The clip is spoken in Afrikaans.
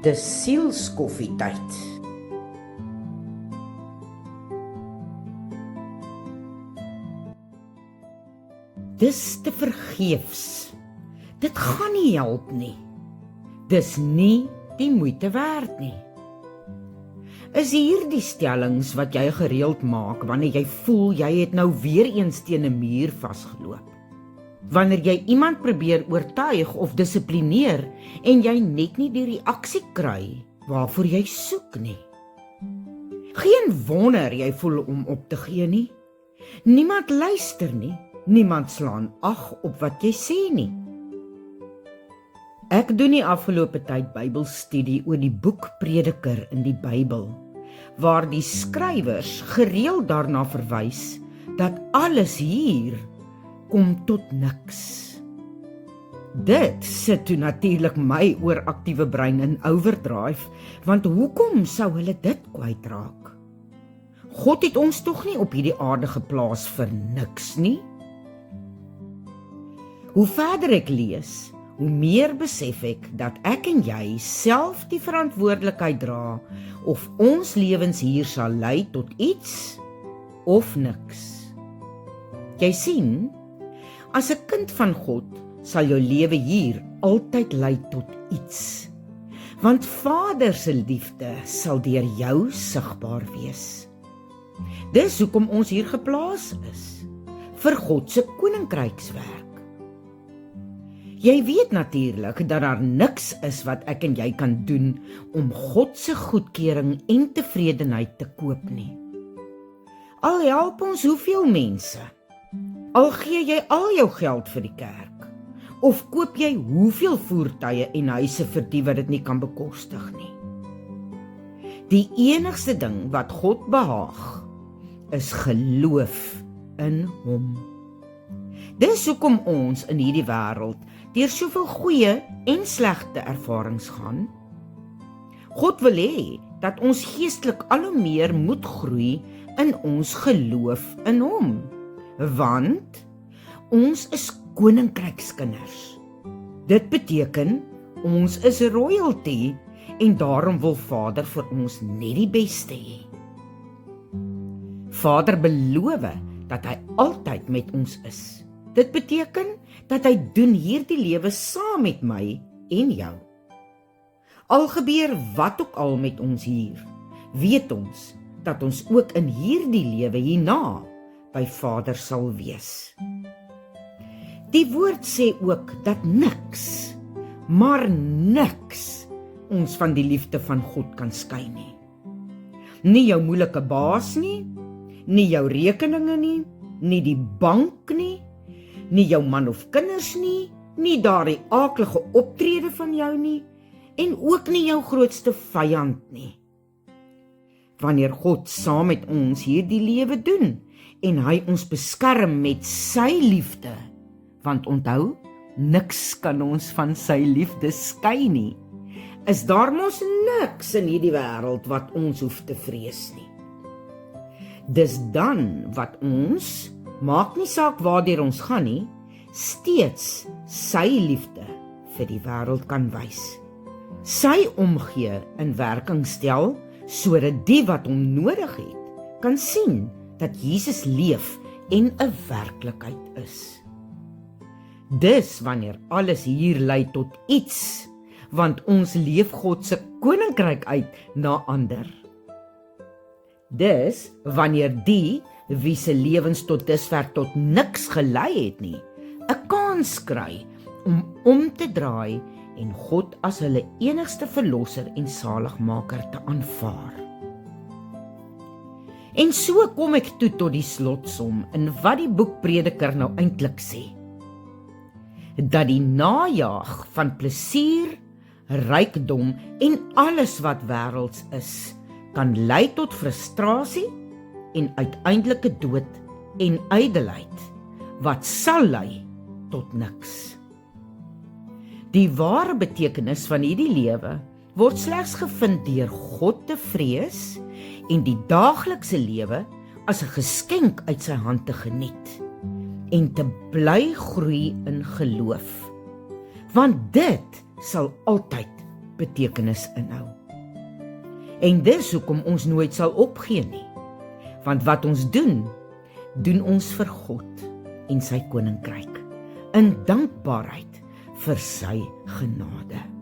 Dis sielskoffietyd. Dis te vergeefs. Dit gaan nie help nie. Dis nie die moeite werd nie. Is hier die stellings wat jy gereeld maak wanneer jy voel jy het nou weer eens teen 'n muur vasgeloop? Wanneer jy iemand probeer oortuig of dissiplineer en jy net nie die reaksie kry waarvoor jy soek nie. Geen wonder jy voel om op te gee nie. Niemand luister nie. Niemand slaan ag op wat jy sê nie. Ek doen die afgelope tyd Bybelstudie oor die boek Prediker in die Bybel, waar die skrywers gereeld daarna verwys dat alles hier kom tot niks. Dit sit toe natuurlik my ooraktiewe brein in overdrive, want hoekom sou hulle dit kwytraak? God het ons tog nie op hierdie aarde geplaas vir niks nie. Hoe verder ek lees, hoe meer besef ek dat ek en jy self die verantwoordelikheid dra of ons lewens hier sal lei tot iets of niks. Jy sien, as 'n kind van God sal jou lewe hier altyd lei tot iets, want Vader se liefde sal deur jou sigbaar wees. Dis hoekom ons hier geplaas is, vir God se koninkrykswerk. Jy weet natuurlik dat daar niks is wat ek en jy kan doen om God se goedkeuring en tevredenheid te koop nie. Al help ons hoeveel mense, al gee jy al jou geld vir die kerk, of koop jy hoeveel voertuie en huise vir die wat dit nie kan bekostig nie. Die enigste ding wat God behaag, is geloof in hom. Dis hoekom ons in hierdie wêreld deur soveel goeie en slegte ervarings gaan. God wil hê dat ons geestelik al hoe meer moet groei in ons geloof in hom, want ons is koninkrykskinders. Dit beteken ons is royalty en daarom wil Vader vir ons net die beste hê. Vader beloof dat hy altyd met ons is. Dit beteken dat hy doen hierdie lewe saam met my en jou. Al gebeur wat ook al met ons hier, weet ons dat ons ook in hierdie lewe hierna by Vader sal wees. Die woord sê ook dat niks, maar niks, ons van die liefde van God kan skei nie. Nie jou moeilike baas nie, nie jou rekeninge nie die bank nie jou man of kinders nie daardie aaklige optrede van jou nie, en ook nie jou grootste vyand nie. Wanneer God saam met ons hierdie lewe doen, en hy ons beskerm met sy liefde, want onthou, niks kan ons van sy liefde skei nie, is daar mos niks in hierdie wêreld wat ons hoef te vrees nie. Dis dan wat ons, maak nie saak waardeur ons gaan nie, steeds sy liefde vir die wêreld kan wys. Sy omgee in werking stel, sodat die wat hom nodig het, kan sien dat Jesus leef en 'n werklikheid is. Dis wanneer alles hier lei tot iets, want ons leef God se koninkryk uit na ander. Dis wanneer die wie se lewens tot dusver tot niks gelei het nie, 'n kans kry om te draai en God as hulle enigste verlosser en saligmaker te aanvaar. En so kom ek toe tot die slotsom in wat die boek Prediker nou eintlik sê. Dat die najaag van plesier, rykdom en alles wat wêrelds is, kan lei tot frustrasie en uiteindelike dood en ydelheid, wat sal lei tot niks. Die ware betekenis van hierdie lewe word slegs gevind deur God te vrees en die daaglikse lewe as 'n geskenk uit sy hand te geniet en te bly groei in geloof, want dit sal altyd betekenis inhou. En dis hoekom ons nooit sal opgee nie, want wat ons doen ons vir God en sy koninkryk, in dankbaarheid vir sy genade.